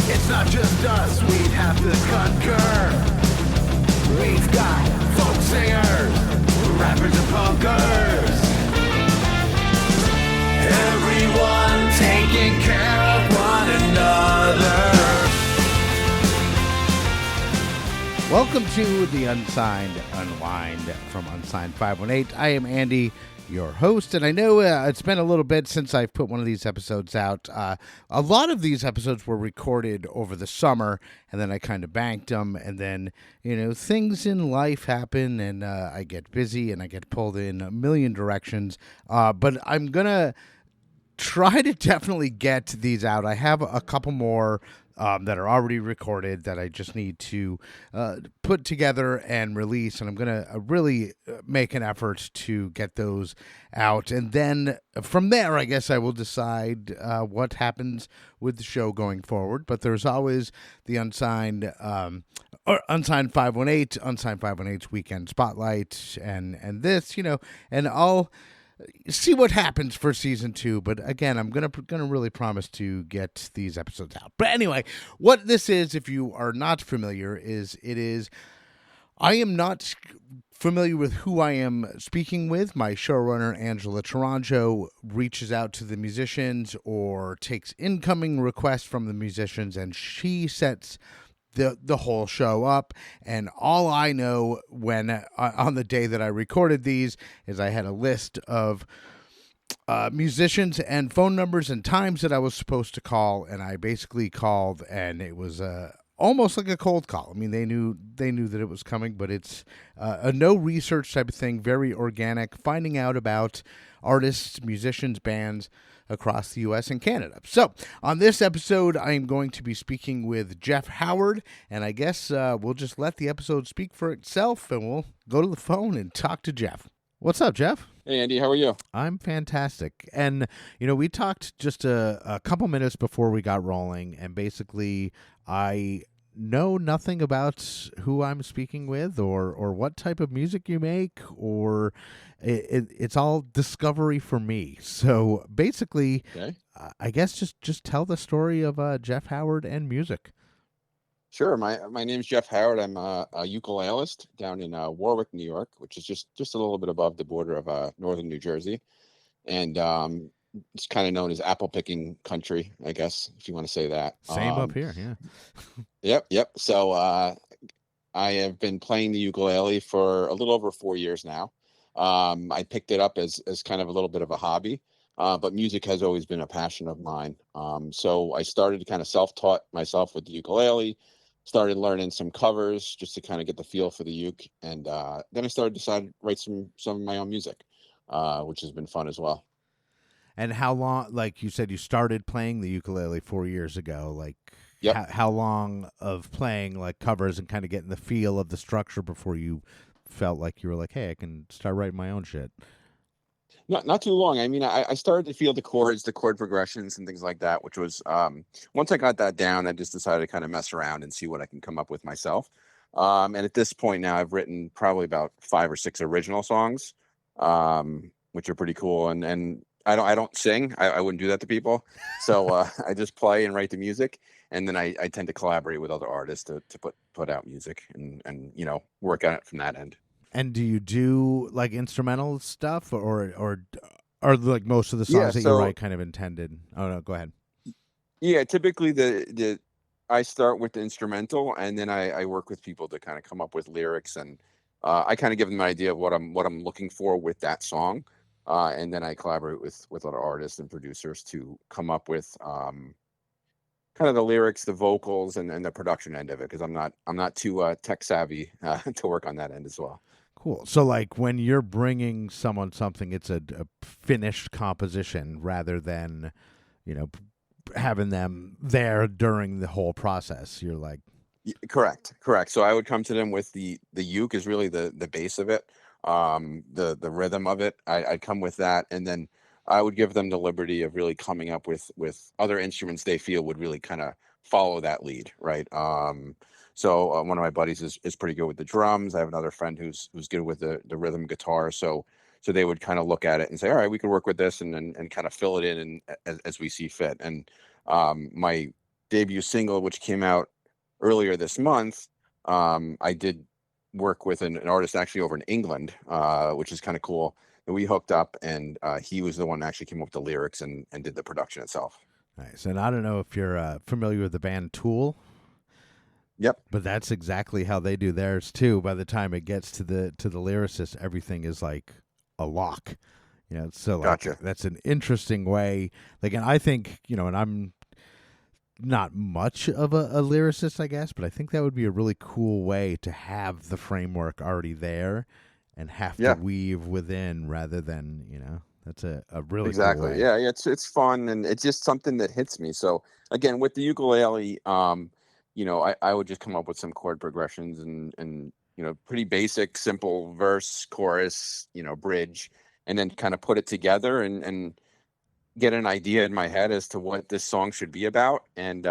It's not just us, we'd have to concur. We've got folk singers, rappers and punkers. Everyone taking care of one another. Welcome to the Unsigned Unwind from Unsigned 518. I am Andy, your host, and I know it's been a little bit since I've put one of these episodes out. A lot of these episodes were recorded over the summer, and then I kind of banked them, and then, things in life happen, and I get busy, and I get pulled in a million directions, but I'm going to try to definitely get these out. I have a couple more that are already recorded that I just need to put together and release, and I'm going to really make an effort to get those out. And then from there, I guess I will decide what happens with the show going forward. But there's always the Unsigned 518, Unsigned 518's Weekend Spotlight, and this, and I'll see what happens for season 2, but again, I'm gonna really promise to get these episodes out. But anyway, what this is, if you are not familiar, I am not familiar with who I am speaking with. My showrunner, Angela Tourangeau, reaches out to the musicians or takes incoming requests from the musicians, and she sets the whole show up. And all I know when on the day that I recorded these is I had a list of musicians and phone numbers and times that I was supposed to call, and I basically called, and it was almost like a cold call. I mean, they knew that it was coming, but it's a no research type of thing, very organic, finding out about artists, musicians, bands across the U.S. and Canada. So on this episode, I am going to be speaking with Jeff Howard, and I guess we'll just let the episode speak for itself, and we'll go to the phone and talk to Jeff. What's up, Jeff? Hey, Andy, how are you? I'm fantastic. And, we talked just a couple minutes before we got rolling, and basically I know nothing about who I'm speaking with or what type of music you make, or it's all discovery for me. So basically, Okay. I guess just tell the story of Jeff Howard and music. Sure. My name's Jeff Howard. I'm a ukulelist down in Warwick, New York, which is just a little bit above the border of northern New Jersey. And it's kind of known as apple picking country, I guess, if you want to say that. Same up here, yeah. Yep. So I have been playing the ukulele for a little over 4 years now. I picked it up as kind of a little bit of a hobby, but music has always been a passion of mine. So I started to kind of self-taught myself with the ukulele, started learning some covers just to kind of get the feel for the uke, and then I started to write some of my own music, which has been fun as well. And how long, like you said, you started playing the ukulele 4 years ago, like Yep. how long of playing like covers and kind of getting the feel of the structure before you felt like you were like, hey, I can start writing my own shit? Not too long. I mean, I started to feel the chords, the chord progressions and things like that, which was, once I got that down, I just decided to kind of mess around and see what I can come up with myself. And at this point now, I've written probably about 5 or 6 original songs, which are pretty cool. And I don't sing. I wouldn't do that to people. So I just play and write the music. And then I tend to collaborate with other artists to put out music and work on it from that end. And do you do like instrumental stuff, or are like most of the songs that you write kind of intended? Oh no, go ahead. Yeah, typically I start with the instrumental, and then I work with people to kind of come up with lyrics, and I kind of give them an idea of what I'm looking for with that song, and then I collaborate with other artists and producers to come up with kind of the lyrics, the vocals, and the production end of it, because I'm not too tech savvy to work on that end as well. Cool. So like when you're bringing someone something, it's a finished composition rather than, having them there during the whole process. You're like, correct. So I would come to them with the uke is really the base of it, the rhythm of it. I'd come with that, and then I would give them the liberty of really coming up with other instruments they feel would really kind of follow that lead, right? So one of my buddies is pretty good with the drums. I have another friend who's good with the rhythm guitar. So they would kind of look at it and say, all right, we can work with this, and kind of fill it in as we see fit. And my debut single, which came out earlier this month, I did work with an artist actually over in England, which is kind of cool. And we hooked up, and he was the one that actually came up with the lyrics and did the production itself. Nice. And I don't know if you're familiar with the band Tool. Yep. But that's exactly how they do theirs too. By the time it gets to the lyricist, everything is like a lock. So like, Gotcha. that's an interesting way. Like, and I think, and I'm not much of a lyricist, I guess, but I think that would be a really cool way to have the framework already there and have to weave within rather than, that's a really exactly cool way. Yeah, it's fun, and it's just something that hits me. So again, with the ukulele, I would just come up with some chord progressions and pretty basic, simple verse, chorus, bridge, and then kind of put it together and get an idea in my head as to what this song should be about. And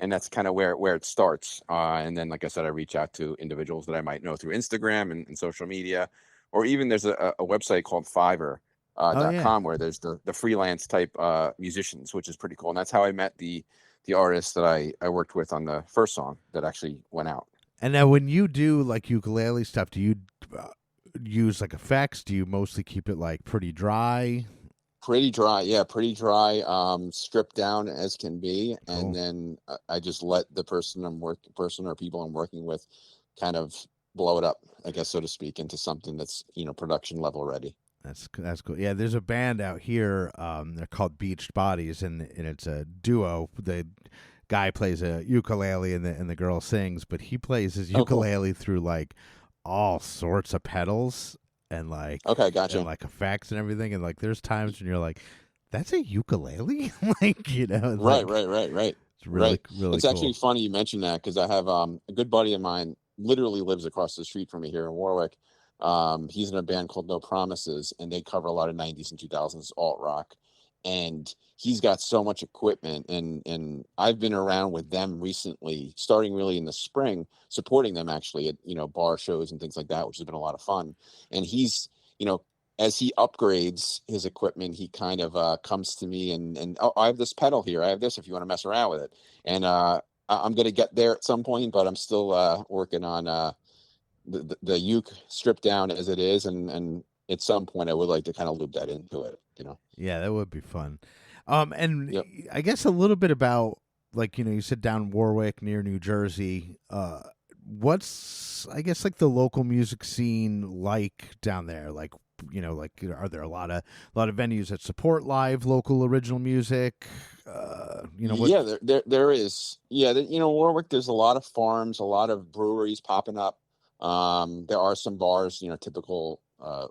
and that's kind of where it starts. And then, like I said, I reach out to individuals that I might know through Instagram and social media, or even there's a website called Fiverr.com where there's the freelance type musicians, which is pretty cool. And that's how I met the artist that I worked with on the first song that actually went out. And now when you do like ukulele stuff, do you use like effects? Do you mostly keep it like pretty dry? Pretty dry. Stripped down as can be. Cool. And then I just let the person or people I'm working with kind of blow it up, I guess, so to speak, into something that's, production level ready. That's cool. Yeah, there's a band out here. They're called Beached Bodies, and it's a duo. The guy plays a ukulele, and the girl sings, but he plays his ukulele through like all sorts of pedals and like gotcha, and like effects and everything. And like, there's times when you're like, "That's a ukulele," like right. It's really It's cool. Actually funny you mentioned that, because I have a good buddy of mine literally lives across the street from me here in Warwick. He's in a band called No Promises, and they cover a lot of 90s and 2000s alt rock. And he's got so much equipment, and I've been around with them recently, starting really in the spring, supporting them actually at bar shows and things like that, which has been a lot of fun. And he's as he upgrades his equipment, he kind of comes to me and I have this pedal here, I have this if you want to mess around with it. And I'm going to get there at some point, but I'm still working on the uke stripped down as it is, and at some point I would like to kind of loop that into it. Yeah, that would be fun. And I guess a little bit about, like, you said down Warwick near New Jersey. What's, I guess, like the local music scene like down there? Like, are there a lot of venues that support live local original music? There is. Warwick, there's a lot of farms, a lot of breweries popping up. There are some bars, typical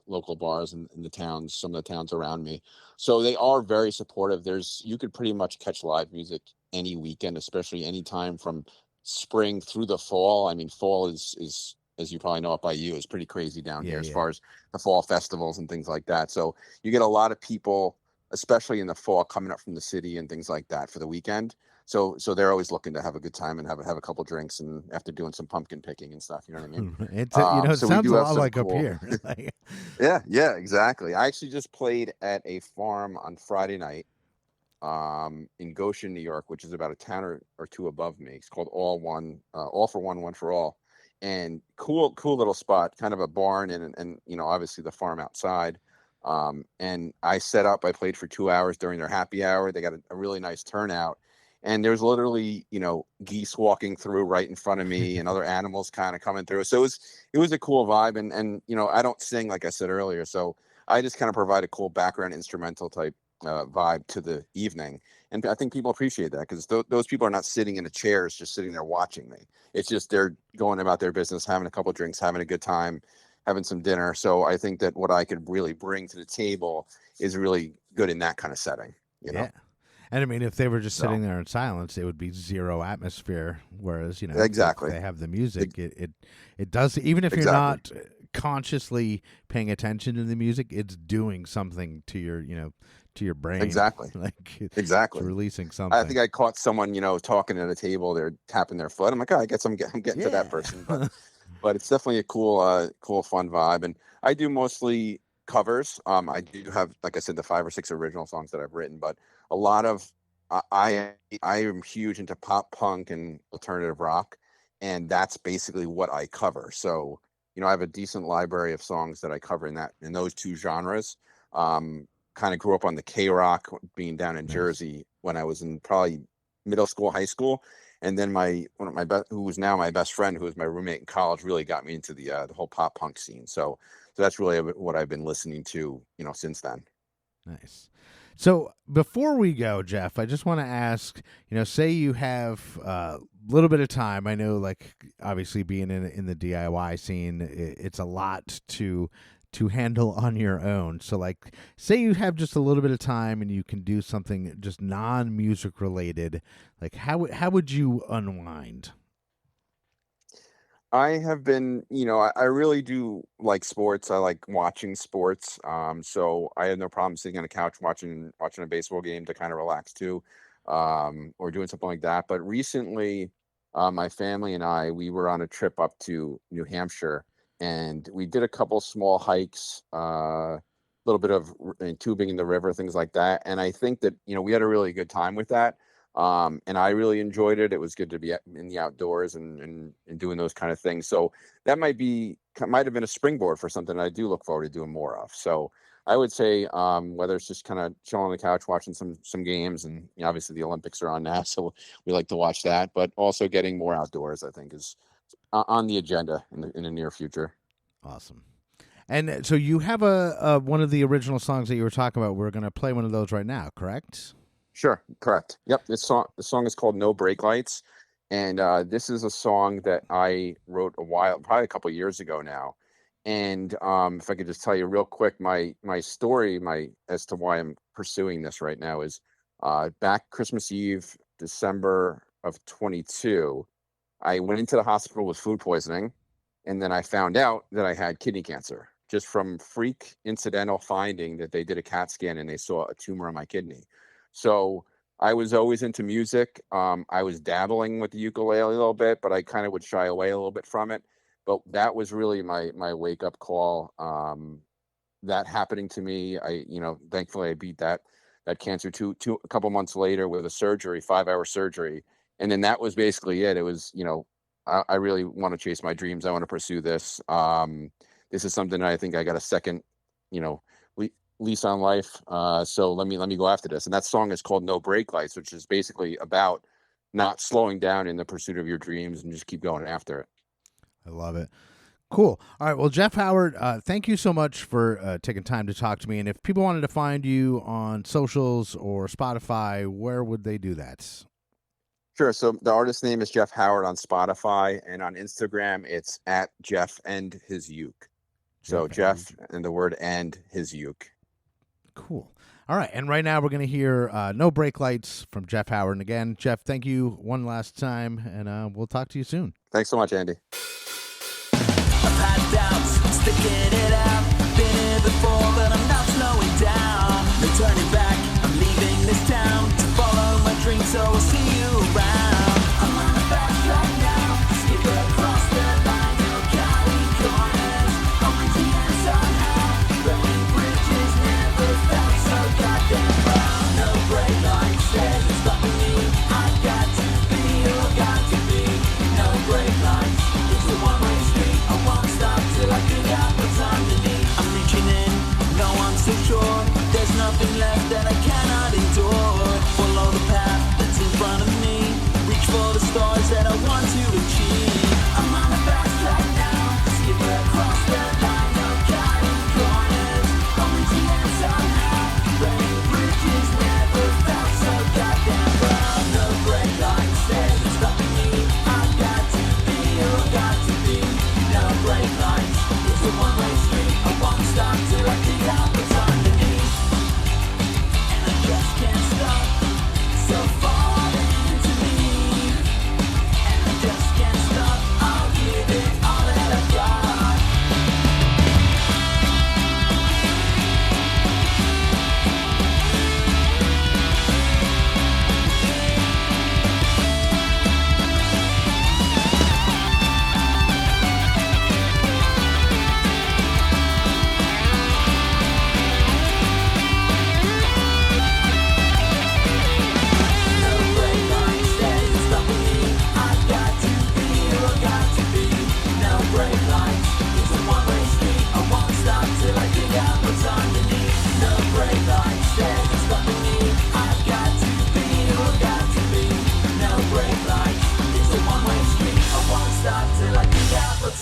local bars in the towns, some of the towns around me. So they are very supportive. You could pretty much catch live music any weekend, especially any time from spring through the fall. I mean, fall is as you probably know up by you, is pretty crazy down here as far as the fall festivals and things like that. So you get a lot of people, especially in the fall, coming up from the city and things like that for the weekend. So they're always looking to have a good time and have a couple drinks, and after doing some pumpkin picking and stuff, you know what I mean? It sounds a lot like up here. Yeah, exactly. I actually just played at a farm on Friday night in Goshen, New York, which is about a town or two above me. It's called All for One, One for All. And cool little spot, kind of a barn and obviously the farm outside. And I played for 2 hours during their happy hour. They got a really nice turnout. And there's literally, geese walking through right in front of me and other animals kind of coming through. So it was a cool vibe. And I don't sing, like I said earlier. So I just kind of provide a cool background instrumental type vibe to the evening. And I think people appreciate that, because those people are not sitting in the chairs, just sitting there watching me. It's just they're going about their business, having a couple of drinks, having a good time, having some dinner. So I think that what I could really bring to the table is really good in that kind of setting, Yeah. And I mean, if they were just sitting there in silence, it would be zero atmosphere. Whereas, exactly, if they have the music, it does, even if you're not consciously paying attention to the music, it's doing something to your brain. Exactly. It's releasing something. I think I caught someone, talking at a table, they're tapping their foot. I'm like, I guess I'm getting to that person. But it's definitely a cool, fun vibe. And I do mostly covers. I do have, like I said, the 5 or 6 original songs that I've written, but a lot of I am huge into pop punk and alternative rock, and that's basically what I cover. So, I have a decent library of songs that I cover in those two genres. Kind of grew up on the K rock, being down in Nice. Jersey when I was in probably middle school, high school, and then one of my who was now my best friend, who was my roommate in college, really got me into the whole pop punk scene. So that's really what I've been listening to, since then. Nice. So before we go, Jeff, I just want to ask, say you have a little bit of time. I know, like, obviously being in the DIY scene, it's a lot to handle on your own. So, like, say you have just a little bit of time and you can do something just non-music related. Like, how would you unwind? I have been, I really do like sports. I like watching sports. So I have no problem sitting on a couch watching a baseball game to kind of relax too, or doing something like that. But recently, my family and we were on a trip up to New Hampshire, and we did a couple small hikes, a little bit of tubing in the river, things like that. And I think that, we had a really good time with that. And I really enjoyed it. It was good to be in the outdoors and doing those kind of things. So that might have been a springboard for something I do look forward to doing more of. So I would say, whether it's just kind of chilling on the couch, watching some games, and obviously the Olympics are on now, so we like to watch that, but also getting more outdoors, I think, is on the agenda in the near future. Awesome. And so you have a one of the original songs that you were talking about. We're going to play one of those right now, correct? Sure, correct. Yep, the song is called "No Brake Lights," and this is a song that I wrote probably a couple years ago now. And if I could just tell you real quick, my story, as to why I'm pursuing this right now is, back Christmas Eve, December of 22, I went into the hospital with food poisoning, and then I found out that I had kidney cancer just from freak incidental finding that they did a CAT scan and they saw a tumor on my kidney. So I was always into music. I was dabbling with the ukulele a little bit, but I kind of would shy away a little bit from it. But that was really my wake up call. That happening to me, thankfully I beat that cancer a couple months later with a surgery, 5-hour surgery. And then that was basically it. It was, I really want to chase my dreams. I want to pursue this. This is something that I think I got a second, lease on life. So let me go after this. And that song is called "No Brake Lights," which is basically about not slowing down in the pursuit of your dreams and just keep going after it. I love it. Cool. All right. Well, Jeff Howard, thank you so much for taking time to talk to me. And if people wanted to find you on socials or Spotify, where would they do that? Sure. So the artist's name is Jeff Howard on Spotify, and on Instagram it's at Jeff and his uke. So Jeff and the word "and his uke." Cool. All right. And right now we're going to hear "No Brake Lights" from Jeff Howard. And again, Jeff, thank you one last time, and we'll talk to you soon. Thanks so much, Andy. I've had doubts, sticking it out. Been here before, but I'm not slowing down. No turning back, I'm leaving this town to follow my dreams, so I'll see you around. I'm on the fast track now, skip across the line, no counting corners. Only to end somehow, burning bridges never felt so goddamn proud. No brake lights, there's no stopping me. I got to be, or got to be. No brake lights, it's a one-way street. I won't stop till I figure out what's underneath. I'm reaching in, no I'm so sure. There's nothing left that I cannot endure. Follow the path that's in front of me.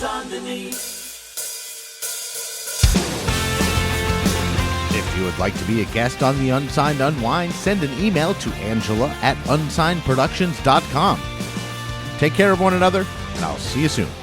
what's underneath. If you would like to be a guest on the Unsigned Unwind, send an email to Angela at unsignedproductions.com. Take care of one another, and I'll see you soon.